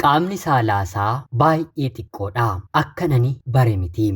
Qaamni saalaasaa baay'ee xiqqoodha. Akkanani bare miti.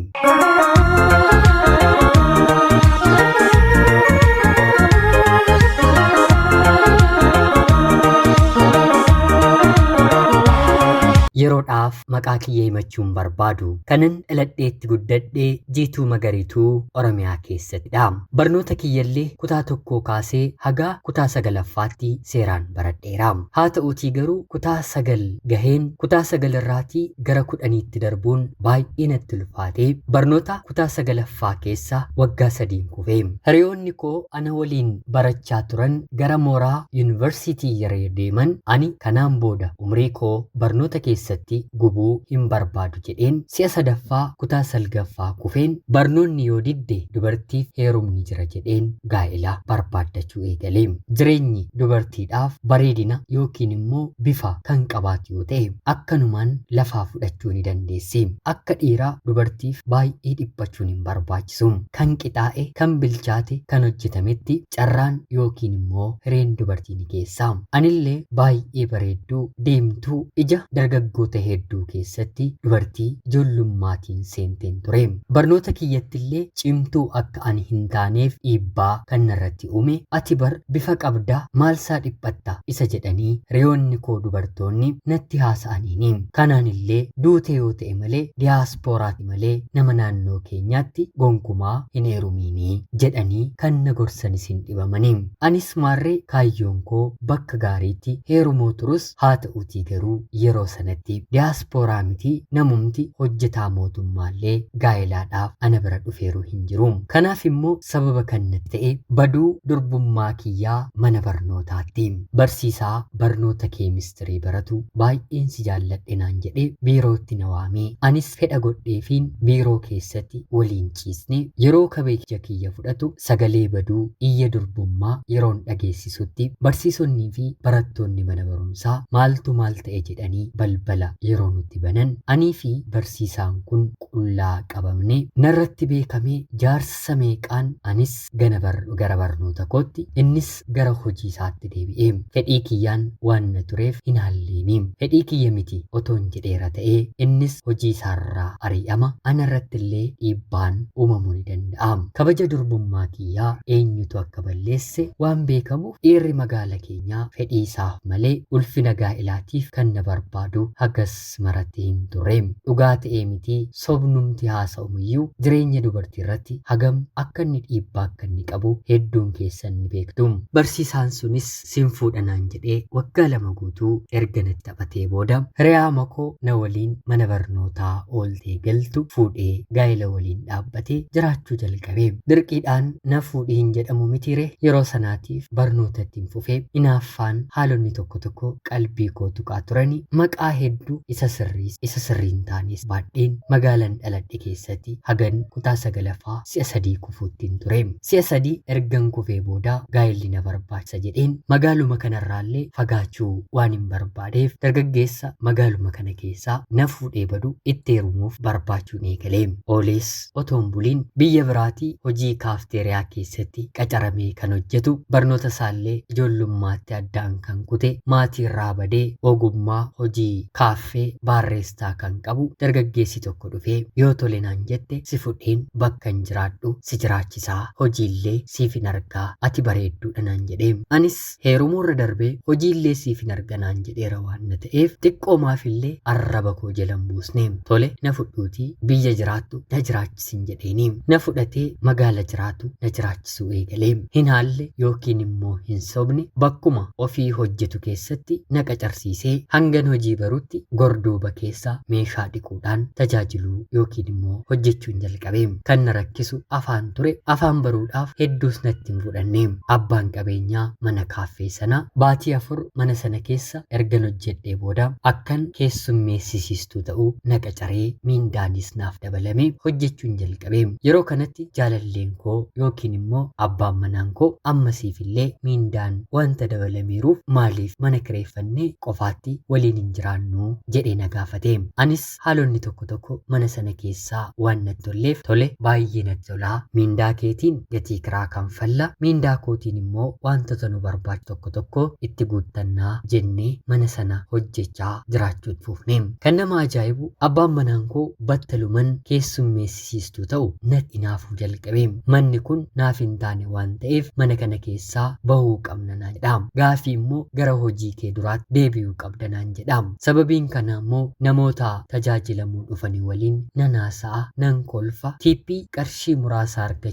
Yeroodhaaf maqaa kiyya himachuun barbaadu kanan dhaladheetti guddadhee Jiituu Magariituu Oromiyaa keessattidha. Barnoota kiyyallee kutaa tokkoo kaasee haga kutaa 9ffaatti seeraan baradheera. Haa ta'uutii garuu kutaa 9 gaheen kutaa 9 irraatii gara 10tti darbuun baay'ee natti ulfaatee barnoota kutaa 9ffaa keessa waggaa 3 kufee. Hiriyoonni koo ana waliin barachaa turan gara mooraa yuunivarsiitii yeroo deeman ani kanaan booda umrii koo barnoota keessatti gubuu hin barbaadu jedheen si'a 3ffaa kutaa 9ffaa kufeen barnoonni yoo didde dubartiif heerumni jira jedheen gaa'ela barbaaddachuu eegalee. Jireenyi dubartiidhaaf bareedina yookiin immoo bifa kan qabaatu yoo ta'e akkanumaan lafaa fudhachuu ni dandeessi. Akka dhiiraa dubartiif baay'ee dhiphachuun hin barbaachisu. Kan qixaa'e kan bilchaate kan hojjetametti carraan yookiin immoo hireen dubartii ni geessa. Anillee baay'ee bareedduu deemtuu ija dargaggoota hedduu keessatti dubartii ijoollumaatiin seenteen ture. Barnoota kiyyattillee cimtuu akka ani hin taaneef dhiibbaa kan narratti uume ati bar bifa qabdaa maalsaa dhiphatta isa jedhanii hiriyoonni koo dubartoonni natti haasa'aniini. Kanaanillee duute yoo ta'e malee diyaaspooraati malee nama naannoo keenyaatti gonkumaa hin heerumiinii jedhanii kan na gorsanis hin dhibamanii. Anis maarree kaayyoon koo bakka gaariitti heerumoo turus haa ta'uutii garuu yeroo sanatti diyaaspooraa miti namumti hojjetaa mootummaallee gaa'elaadhaaf ana bira dhufeeru hin jiru. Kanaaf immoo sababa kan natti ta'e baduu durbummaa kiyyaa mana barnootaatti. Barsiisaa barnoota keemistirii baratu baay'een si jaalladhe naan jedhee biirootti na waamee anis fedha godheefiin biiroo keessatti waliin ciisne yeroo kabeeja kiyya fudhatu sagalee baduu iyya durbummaa yeroon dhageessisutti barsiisonnii fi barattoonni mana barumsaa maaltu maal ta'e jedhanii balbala yeroo nutti banan anii fi barsiisaan kun qullaa qabamne narratti beekamee jaarsa meeqaan anis gara barnoota kootti innis gara hojii isaatti deebi'ee fedhii kiyyaan waan na tureef hin haalleeni. Fedhii kiyya miti otoon jedheera ta'ee innis hojii isaarraa ari'ama anarratti illee dhiibbaan uumamuu ni danda'a. Kabaja durbummaa kiyyaa eenyutu akka balleesse waan beekamuuf dhiirri magaala keenyaa fedhii isaaf malee ulfina gaa'ilaatiif kan na barbaadu hagas maratti hin turre. Dhugaa ta'ee miti sobnumti haasa'umiyyuu jireenya dubartii irratti hagam akka inni dhiibbaa akka inni qabu hedduun keessan ni beektu. Barsiisaan sunis sin fuudhanaan jedhee waggaa 2 guutuu erga natti taphatee booda hiriyaama koo na waliin mana barnootaa ooltee galtu fuudhee gaa'ela waliin dhaabbatee jiraachuu jalqabe. Dirqiidhaan na fuudhii hin jedhamu mitire yeroo sanaatiif barnootatti hin fufee inaaffaan haalonni tokko tokko qalbii koo tuqaa turani. Maqaa hedduu isa sirriin taanis baadheen magaalaan dhaladhe keessatti hagan kutaa 9ffaa si'a 3 kufuuttiin ture. Si'a 3 ergan kufee booda gaa'elli na barbaachisa jedheen magaaluma kanarraallee fagaachuu waan hin barbaadeef dargaggeessa magaaluma kana keessaa na fuudhee badu itti heerumuuf barbaachuun eegalee. Oolees otoon buliin biyya biraatii hojii kaafteeriyaa keessatti qacaramee kan hojjetu barnoota isaallee ijoollummaatti addaan kan kute maatii irraa badee ogummaa hojii kaaffee baarreestaa kan qabu dargaggeessi tokko dhufee yoo tole naan jette si fudheen bakka hin jiraadhu si jiraachisaa hojiillee siif hin argaa ati bareedduudha naan jedhee anis heerumuurra darbee hojiillee siif hin arga naan jedheera waan na ta'eef xiqqoomaafillee arraba koo jalan buusne tole na fudhuutii biyya jiraattu na jiraachisin jedheeni na fudhatee magaala jiraatu na jiraachisuu eegalee hin haalle yookiin immoo hin sobne bakkuma ofii hojjetu keessatti na qacarsiisee hangan hojii barutti gorduuba keessa meeshaa dhiquudhaan tajaajiluu yookiin immoo hojjechuun jalqabee. Kan na rakkisu afaan ture afaan baruudhaaf hedduus natti hin fudhanne. Abbaan qabeenyaa mana kaaffee sanaa baatii 4 mana sana keessa ergan hojjedhee booda akkan keessummeessisiistuu ta'uu na qacaree miindaanis naaf dabalame hojjechuun jalqabee. Yeroo kanatti jaalalleen koo yookiin immoo abbaan manaan koo ammasiifillee miindaan wanta dabalameeruuf maaliif mana kireeffannee qofaatti waliin hin jiraannu moo jedhee na gaafate. Anis haalonni tokko tokko mana sana keessaa waan natti tolleef tole baay'ee natti tolaa, miindaa keetiin gatii kiraa kanfalla, miindaa kootiin immoo wantoota nu barbaachisu tokko tokko itti guuttannaa jennee mana sana hojjechaa jiraachuu fufne. Kan nama ajaa'ibu abbaan manaan koo battaluman keessummeessisiistuu ta'u natti hinaafuu jalqabe. Manni kun naaf hin taane waan ta'eef mana kana keessaa bahuu qabna naan jedha. Gaafii immoo gara hojii kee duraatti deebi'uu qabda naan jedha. Sababiin kana immoo namoota tajaajilamuu dhufanii waliin nan haasa'a, nan kolfa, tiippii qarshii muraasa argachuuf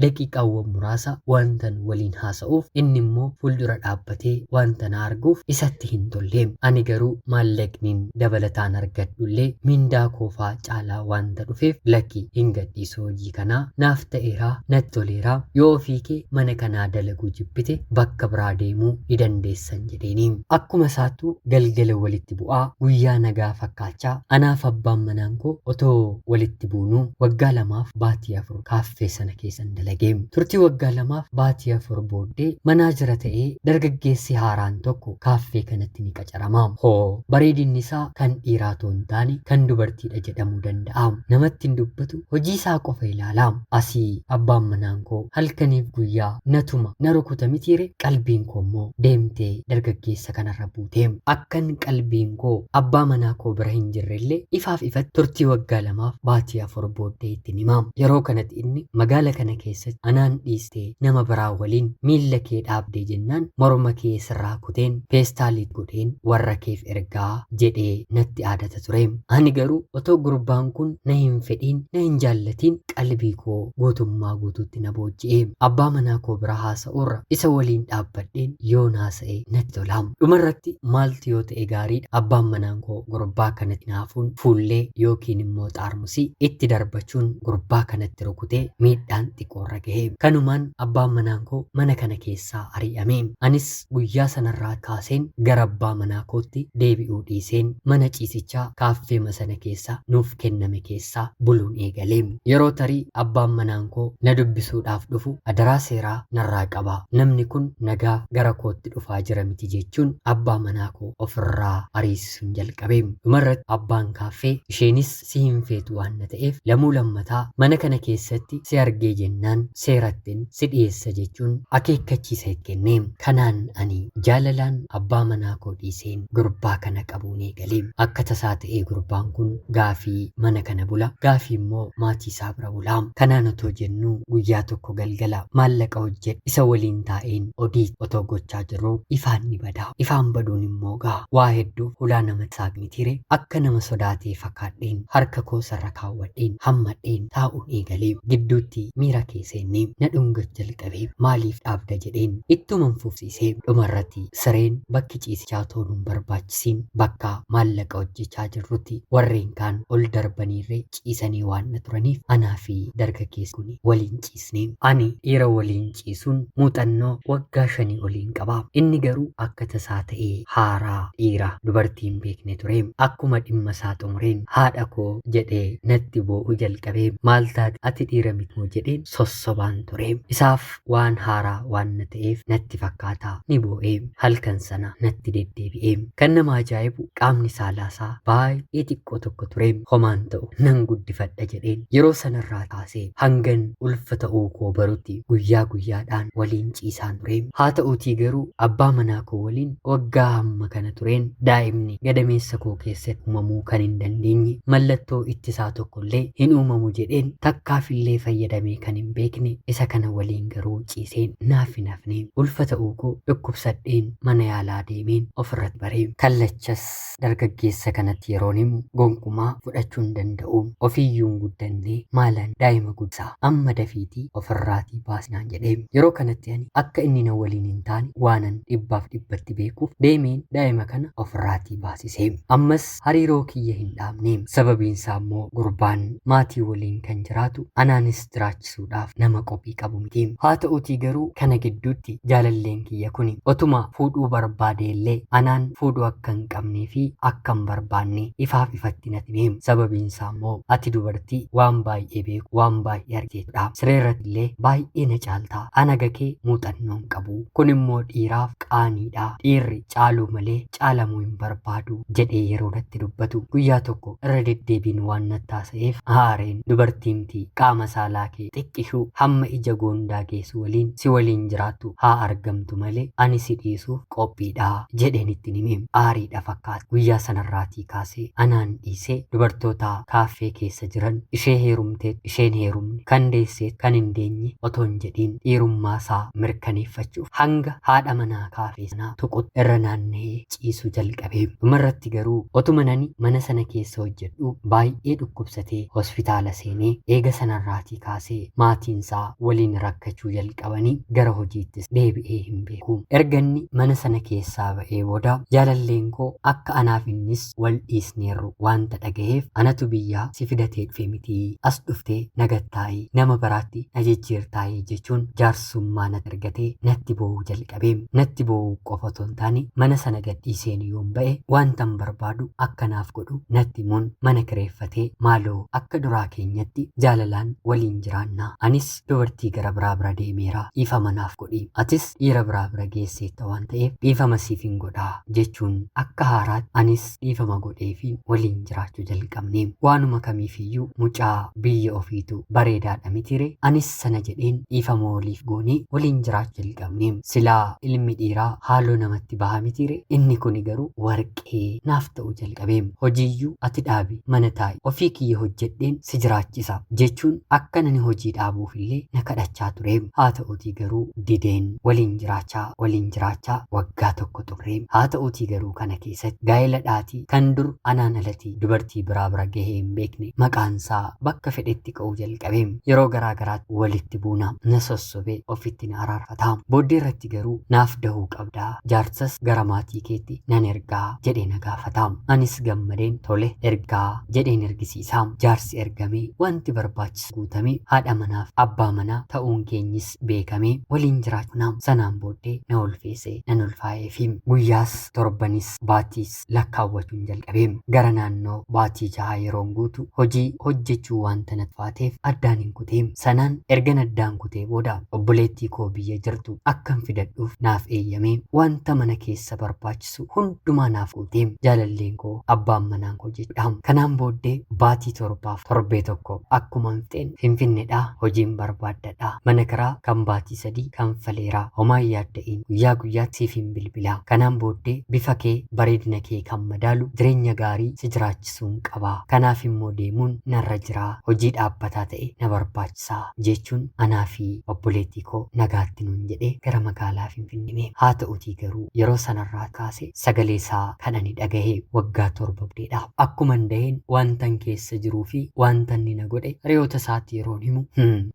daqiiqaawwan muraasa wantan waliin haasa'uuf inni immoo fuuldura dhaabbatee wanta na arguuf isatti hin tolle. Ani garuu maallaqniin dabalataan argadhullee miindaa koofaa caalaa wanta dhufeef lakki hin gadhiisu hojii kanaa, naaf ta'eeraa, natti toleeraa, yoo ofii kee mana kanaa dalaguu jibbite bakka biraa deemuu ni dandeessan jedheeni. Akkuma isaattuu galgala walitti bu'aa guyyaa nagaa fakkaachaa anaaf abbaan manaan koo otoo walitti buunuu waggaa 2 baatii 4 kaaffee sana keessan dalagee. Turtii waggaa 2 baatii 4 booddee manaajira ta'ee dargaggeessi haaraan tokko kaaffee kanatti ni qacarama. Hoo bareedinni isaa kan dhiiraa otoo hin taane kan dubartiidha jedhamuu danda'a. Namatti hin dubbatu, hojii isaa qofa ilaala. Asii abbaan manaan koo halkaniif guyyaa natuma na rukuta mitiire, qalbiin koo immoo deemtee dargaggeessa kanarra buute. Akkan qalbiin koo abbaa manaa koo bira hin jirrellee ifaaf ifatti turtii waggaa 2 baatii 4 booddee itti hima. Yeroo kanatti inni magaala kana keessatti anaan dhiistee nama biraa waliin miilla kee dhaabdee jennaan morma kee sirraa kuteen peestaalii godheen warra keef ergaa jedhee natti aadata ture. Ani garuu otoo gurbaan kun na hin fedhiin, na hin jaallatiin qalbii koo guutummaa guutuutti na booji'e. Abbaa manaa koo bira haasa'urra isa waliin dhaabbadheen yoon haasa'e natti tola. Dhumarratti maaltu yoo ta'e gaariidha. Abbaan manaan koo gurbaa kanatti naafuun fuullee yookiin immoo xaarmusii itti darbachuun gurbaa kanatti rukutee miidhaan xiqqoorra gahe. Kanumaan abbaan manaan koo mana kana keessaa ari'ame. Anis guyyaa sanarraa kaaseen gara abbaa manaa kootti deebi'uu dhiiseen mana ciisichaa kaaffee sana keessa nuuf kenname keessaa buluun eegale. Yeroo tarii abbaan manaan koo na dubbisuudhaaf dhufu adaraa seeraa narraa qaba, namni kun nagaa gara kootti dhufaa jira miti jechuun abbaa manaa koo ofirraa ariisisuun jalqabe. Dhumarratti abbaan kaaffee isheenis si hin feetu waan na ta'eef lamuu lammataa mana kana keessatti si argee jennaan seerattiin si dhiyeessa jechuun akeekkachiisa kenne. Kanaan ani jaalalaan abbaa manaa koo dhiiseen gurbaa kana qabuun eegale. Akka tasaa ta'ee gurbaan kun gaafii mana kana bula, gaafii immoo maatii isaa bira bula. Kanaan otoo jennu guyyaa tokko galgala maallaqa hojjedhe isa waliin taa'een odii otoo gochaa jirru ifaan ni bada. Ifaan baduun immoo waa hedduu hulaa nama saaqnitiire akka nama sodaatee fakkaadheen harka koo sarra kaawwadheen hammadheen taa'uun eegalee gidduutti miira keesseennee na dhungach jalqabee maaliif dhaabda jedheen ittuman fufsiisee dhumarratti sireen bakki ciisichaa toluun barbaachisiin bakka maallaqa hojjechaa jirrutti warreen kaan ol darbaniirree ciisanii waan na turaniif anaa fi dargaggeessi kun waliin ciisne. Ani dhiira waliin ciisuun muuxannoo waggaa 5 oliin qaba. Inni garuu akka tasaa ta'ee haaraa dhiira dubartiin beekne ture. Akkuma dhimma isaa xumureen haadha koo jedhee natti boo'uu jalqabee maal taate ati dhiira mitmoo jedheen sossobaan ture. Isaaf waan haaraa waan na ta'eef natti fakkaata ni boo'ee halkan sana natti deddeebi'ee. Kan nama ajaa'ibu qaamni saalaasaa baay'ee xiqqoo tokko ture. Homaan ta'u nan guddifadha jedheen yeroo sanarraa kaasee hangan ulfa ta'uu koo barutti guyyaa guyyaadhaan waliin ciisaan ture. Haa ta'uutii garuu abbaa manaa koo waliin waggaa hamma kana tureen daa'imni gadameessa koo keessatti uumamuu kan hin dandeenye, mallattoo ittisaa tokkollee hin uumamu jedheen takkaafillee fayyadamee kan hin beekne isa kana waliin garuu ciiseen naaf hin hafne. Ulfa ta'uu koo dhukkubsadheen mana yaalaa deemeen ofirratti baree. Kallachas dargaggeessa kanatti yeroon himu gonkumaa fudhachuu hin danda'u. Ofiiyyuun guddannee maalan daa'ima guddisaa amma dafiitii ofirraatii baasnaan jedhee. Yeroo kanatti ani akka inni na waliin hin taane waanan 100% beekuuf deemeen daa'ima kana ofirraatii baasisee. Ammas hariiroo kiyya hin dhaabne. Sababiin isaa immoo gurbaan maatii waliin kan jiraatu anaanis jiraachisuudhaaf nama qophii qabu miti. Haa ta'uutii garuu kana gidduutti jaalalleen kiyya kuni otuma fuudhuu barbaadeellee anaan fuudhuu akka hin qabnee fi akka hin barbaanne ifaaf ifatti natti hime. Sababiin isaa immoo ati dubartii waan baay'ee beeku, waan baay'ee argeetudha. Sireerratti illee baay'ee na caaltaa. Ana gakee muuxannoon qabu. Kun immoo dhiiraaf qaaniidha. Dhiirri caaluu malee caalamuu hin barbaadu. barbaadu jedhee yeroo natti dubbatu guyyaa tokko irra deddeebiin waan natti haasa'eef aareen dubartiimtii qaama saalaa kee xiqqishuu hamma ija goondaa geessu waliin si waliin jiraattu haa argamtu malee ani si dhiisuuf qophiidha jedheen itti himee aariidha fakkaata. Guyyaa sanarraatii kaasee anaan dhiisee dubartoota kaaffee keessa jiran ishee heerumteet isheen heerumne kan deesseet kan hin deenye otoo hin jedhiin dhiirummaasaa mirkaneeffachuuf hanga haadha manaa kaaffee sanaa tuqutti irra naanna'ee ciisuu jalqabee dhumarratti garuu otuma nani mana sana keessa hojjedhu baay'ee dhukkubsatee hospitaala seenee eega sanarraatii kaasee maatiinsaa waliin rakkachuu jalqabanii gara hojiittis deebi'ee hin beeku. Erganni mana sana keessaa ba'ee booda jaalalleen koo akka anaaf innis wal dhiisneerru wanta dhagaheef anatu biyyaa si fidatee dhufe miti as dhuftee nagattaa'ee nama biraatti na jijjiirtaa'ee jechuun jaarsummaa natti argatee natti boo'uu jalqabee natti boo'uu qofa otoo hin taane mana sana gadhiiseen yoon ba'e wantan barbaadu akkanaaf godhu natti mun mana kireeffatee maaloo akka duraa keenyatti jaalalaan waliin jiraannaa anis dubartii gara biraa bira deemeera dhiifama naaf godhi atis dhiira biraa bira geesseetta waan ta'eef dhiifama siif hin godhaa jechuun akka haaraatti anis dhiifama godheefi waliin jiraachuu jalqabne. Waanuma kamiifiyyuu mucaa biyya ofiitu bareedaadha mitire anis sana jedheen dhiifama waliif goonee waliin jiraachuu jalqabne. Silaa ilmi dhiiraa haaloo namatti baha mitire inni kuni garuu warqee naaf ta'uu jalqabe. Hojiiyyuu ati dhaabi mana taa'i ofii kiyya hojjedheen si jiraachisa jechuun akka nani hojii dhaabuuf illee na kadhachaa ture. Haa ta'uutii garuu dideen waliin jiraachaa waggaa tokko turre. Haa ta'uutii garuu kana keessatti gaa'ela dhaatii kan dur anaan alatii dubartii biraa bira gahee hin beekne maqaansaa bakka fedhetti ka'uu jalqabe. Yeroo garaa garaatti walitti buuna na sossobee ofitti na araarfata. Booddee irratti garuu naaf dahuu qabdaa jaarsas gara maatii keetti nan ergaa jedhee na gaafata. Anis gammadeen tole ergaa jedheen ergisiisa. Jaarsi ergamee wanti barbaachisu guutamee haadha manaaf abbaa manaa ta'uun keenyis beekamee waliin jiraachuna. Sanaan booddee na ulfeesse nan ulfaa'eefi guyyaas torbanis baatiis lakkaawwachuun jalqabee gara naannoo baatii 6 yeroon guutu hojii hojjechuu wanta natti faateef addaan hin kutee. Sanaan ergan addaan kutee booda obboleettii koo biyya jirtu akkan fidadhuuf naaf eeyyamee wanta mana keessa barbaachisu hundumaa naaf guutee jaalalleen koo abbaan manaan koo jechuudha. Kanaan booddee baatii 7 torbee tokko akkuma fixeen finfinneedhaa hojiin barbaaddadha. Mana kiraa kan baatii 3 kan faleeraa homaa yaadda'in guyyaa guyyaatti siif hin bilbilaa. Kanaan booddee bifa kee bareedina kee kan madaalu jireenya gaarii si jiraachisuun qabaa. Kanaaf immoo deemuun narra jiraa hojii dhaabbataa ta'e na barbaachisaa jechuun anaa fi obboleettii koo nagaatti nuun jedhee gara magaalaa Finfinnee. Haa ta'uutii garuu yeroo sanarraa kaase sagalee isaa kan ani dhagahee waggaa 7 boodeedha. Akkuma danda'een wantan keessa jiruu fi wanta inni na godhe hiriyoota isaatti yeroon himu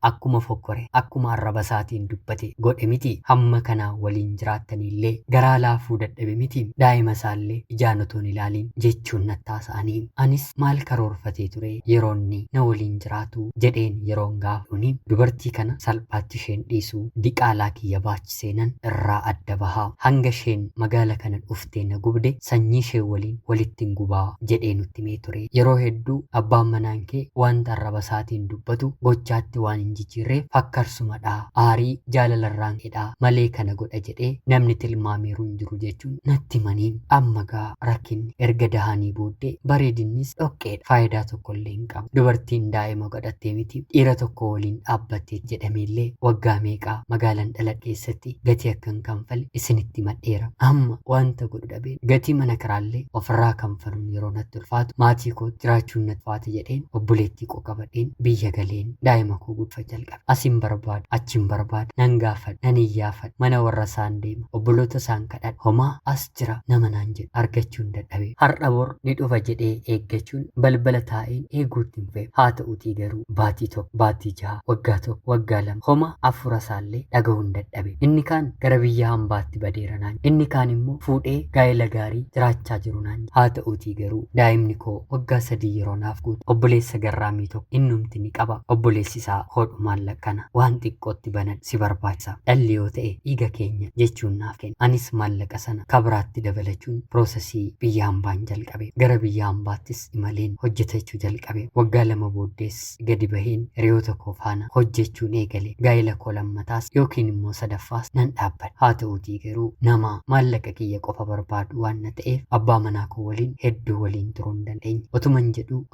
akkuma fokkore akkuma arraba isaatiin dubbate godhe miti. Hamma kanaa waliin jiraattanillee garaa laafuu dadhabe miti. Daa'ima isaallee ijaan otoo hin ilaaliin jechuun natti haasa'anii anis maal karoorfatee ture yeroonni na waliin jiraatu jedheen yeroon gaafuuni dubartii kana salphaatti isheen dhiisuu diqaalaa kiyya baachiseenan irraa adda bahaa hanga isheen magaala kana dhuftee na gubde sanyii ishee waliin walitti hin gubaa jedhee nutti himee ture. Yeroo hedduu abbaan manaan kee wanta arraba isaatiin dubbatu gochaatti waan hin jijjiirreef fakkarsumadhaa aarii jaalalarraan jedhaa malee kana godha jedhee namni tilmaameeru hin jiru jechuun natti maniin amma gaa rakkinni erga dahanii booddee bareedinnis dhoqqeedha faayidaa tokkollee hin qabu. Dubartiin daa'ima godhattee miti dhiira tokko waliin dhaabbattee jedhameellee waggaa meeqaa magaalaan dhaladheessatti gatii akkan kanfale isinitti madheera. Amma wanta godhu dhabeen gatii mana kiraallee ofirraa kanfaluun yeroo natti ulfaatu maatii koo jiraachuun natti faate jedheen obboleettii koo qabadheen biyya galeen daa'ima koo gudfa jalqabe. Asin barbaadu achiin barbaadu nan gaafadha nan iyyaafadha mana warra isaan deema obboloota isaan kadhadha homaa as jira nama naan jedhu argachuun dadhabe. Har'a bor ni dhufa jedhee eeggachuun balbala taa'een eeguutti hin fe'u. Haa ta'uutii garuu baatii 1 baatii 6 waggaa 1 waggaa 2 homa afura isaallee dhaga'uun dadhabe. Inni kaan gara biyya hambaatti badeera naan inni kaan immoo fuudhee gaa'ela gaarii jiraachaa jiru naan. Haa ta'uutii garuu daa'imni koo waggaa 3 yeroo naaf guutu obboleessa garraamii tokko innumti ni qaba. Obboleessi isaa hodhu maallaqana waan xiqqootti banan si barbaachisa. Dhalli yoo ta'e dhiiga keenya jechuun naaf kenna. Anis maallaqa sana kabiraatti dabalachuun piroosesii biyya hambaan jalqabe. Gara biyya hambaattis imaleen hojjetachuu jalqabe. Waggaa 2 booddees gadi baheen hiriyoota koo faana hojjechuun eegale. Gaa'ela koo lammataas yookiin immoo sadaffaas nan dhaabbadhe. Haa ta'uutii garuu nama maallaqa kiyya qofa barbaadu waan na ta'e ta'eef abbaa manaa koo waliin hedduu waliin turuu hin dandeenye.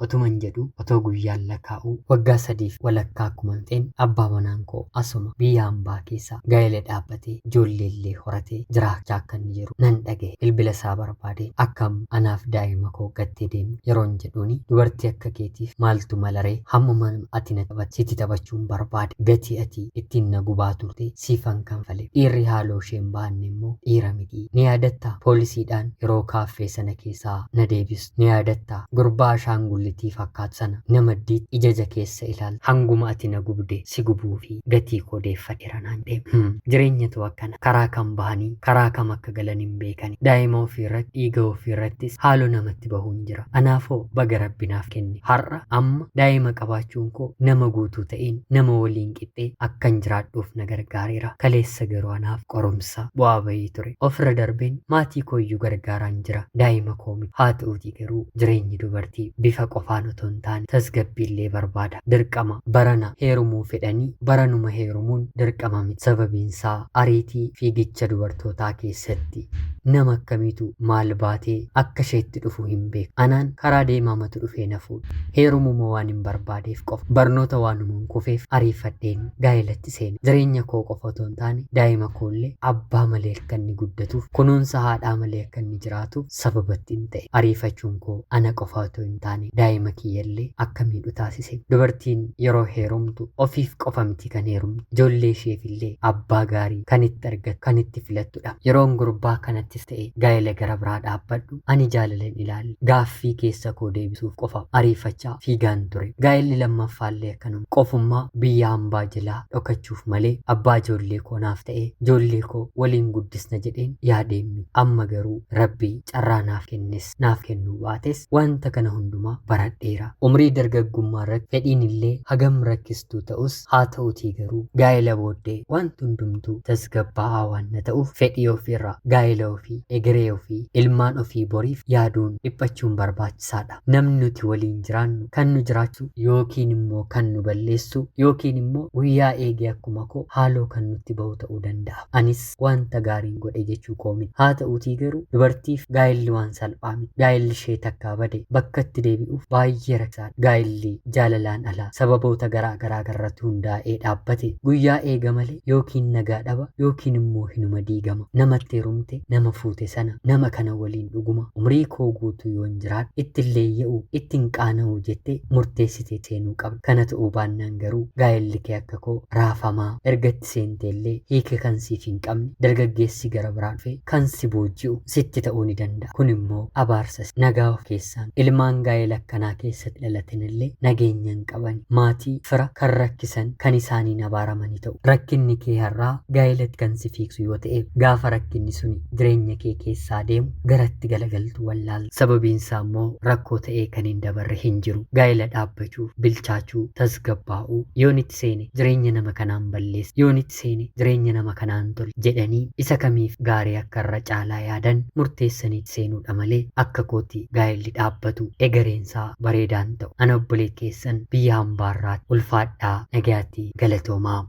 Otuman jedhu otoo guyyaan lakkaa'u waggaa 3 walakkaa akkuma ta'een abbaa manaan koo asuma biyya hambaa keessa gaa'ela dhaabbatee ijoolleellee horatee jiraachaa akka inni jiru nan dhagaye. Bilbila isaa barbaade akkam anaaf daa'ima koo gattee deemu yeroon jedhuuni dubartii akka keetiif maaltu malaree hamma ati na sitti taphachuun barbaade gatii ati ittiin na gubaa turte siifan kanfale. Dhiirri haaloo isheen baanne immoo dhiira miti. Ni yaadatta poolisiidhaan yeroo kaaffee sana keessaa na deebisu. Ni yaadatta gurbaa ashaangullitii fakkaatu sana nama diit ijaja keessa ilaal hanguma ati na gubde si gubuu fi gatii koo deeffadheera naan deemu. Jireenyatu akkana karaa kan bahanii karaa kam akka galan hin beekani. Daa'ima ofiirratti dhiiga ofiirrattis haaloo namatti bahuun jira. Anaafoo baga rabbinaaf kenne har'a amma daa'ima qabaachuun koo nama guutuu ta'een nama waliin qixxee akkan jiraadhuuf na gargaareera. Kaleessa garuu anaaf qorumsa bu'aa bahii ture. Ofirra darbeen maatii kooyyuu gargaaraan jira. Daa'ima koo miti. Haa ta'uutii garuu jireenyi dubartii bifa qofaan otoo hin taane tasgabbiillee barbaada. Dirqama barana heerumuu fedhanii baranuma heerumuun dirqama miti. Sababiinsaa ariitii fiigicha dubartootaa keessatti nama akkamiitu maal baatee akka isheetti dhufu hin beeku. Anaan karaa deemamatu dhufee na fuudha. Heerumuma waan hin barbaadeef qofa barnoota waanumaan kufeef ariifadheen gaa'elatti seene. Jireenya koo qofa otoo hin taane daa'ima koollee abbaa malee akka inni guddatuuf kunuunsa haadhaa malee akka inni jiraatuuf sababatti hin ta'e. Ariifachuun koo ana qofa otoo hin taane daa'ima kiyyallee akka miidhu taasise. Dubartiin yeroo heerumtu ofiif qofa miti kan heerumtu. Ijoollee isheefillee abbaa gaarii kan itti argatu kan itti filattudha. Yeroon gurbaa kanattis ta'e gaa'ela gara biraa dhaabbadhu ani jaalalan ilaalle gaaffii keessa koo deebisuuf qofa ariifachaa fiigaan ture. Gaa'elli lammaffaallee akkanuma qofummaa biyya hambaa jalaa dhokachuuf malee abbaa ijoollee koo naaf ta'e ijoollee koo waliin guddisna jedheen yaadeemmi. Amma garuu rabbii carraa naaf kennes naaf kennuu baates wanta kana hundumaa baradheera. Umrii dargaggummaa irratti fedhiin illee hagam rakkistuu ta'us haa ta'utii garuu gaa'ela booddee wanti hundumtuu tasgabbaa'aa waan na ta'uuf fedhii ofiirraa gaa'ela ofii egeree ofii ilmaan ofii boriif yaaduun dhiphachuun barbaachisaadha. Namni nuti waliin jiraannu kan nu jiraachu yookiin immoo kan nu balleessu yookiin immoo guyyaa eegee akkuma koo haaloo kan nutti bahu ta'uu danda'a. Anis wanta gaariin godhe jechuu koo miti. Haa ta'utii garuu dubartiif gaa'elli waan salphaa miti. Gaa'elli ishee takkaa bade bakka itti deebi'uuf baay'ee rakkisaadha. Gaa'elli jaalalaan alaa sababoota garaa garaa irratti hundaa'ee dhaabbate guyyaa eega malee yookiin nagaa dhaba yookiin immoo hinuma diigama. Namatti heerumte nama fuute sana nama kana waliin dhuguma umrii koo guutuu yoon jiraadhe ittillee ye'u ittiin qaana'u jettee murteessitee seenuu qabda. Kana ta'uu baannaan garuu gaa'elli kee akka koo raafamaa ergatti seenteellee hiika kan siif hin qabne dargaggeessi gara biraa dhufe kan si booji'u sitti ta'uu ni danda'a. Kun immoo abaarsas nagaa of keessaan ilmaan gaa'ela akkanaa keessatti dhalatanillee nageenya hin qaban maatii fira kan rakkisan kan isaaniin abaaramanii ta'u. Rakkinni kee har'aa gaa'elatti kan si fiigsu yoo ta'e gaafa rakkinni suni jireenya kee keessaa deemu garatti galagaltu wallaal. Sababiinsaa immoo rakkoo ta'ee kan hin dabarre hin jiru. Gaa'ela dhaabbachuuf bilchaachuu tasgabbaa'uu yoon itti seene jireenya nama kanaan balleessa yoon itti seene jireenya nama kanaan tole jedhanii isa kamiif gaarii akka irra caalaa yaadan murteessaniitti seenuudha malee akka kooti gaa'elli dhaabbatu egereensaa bareedaan ta'u. Ana obbolee keessan biyya hambaarraatti ulfaadhaa nagaatti galatoomaa.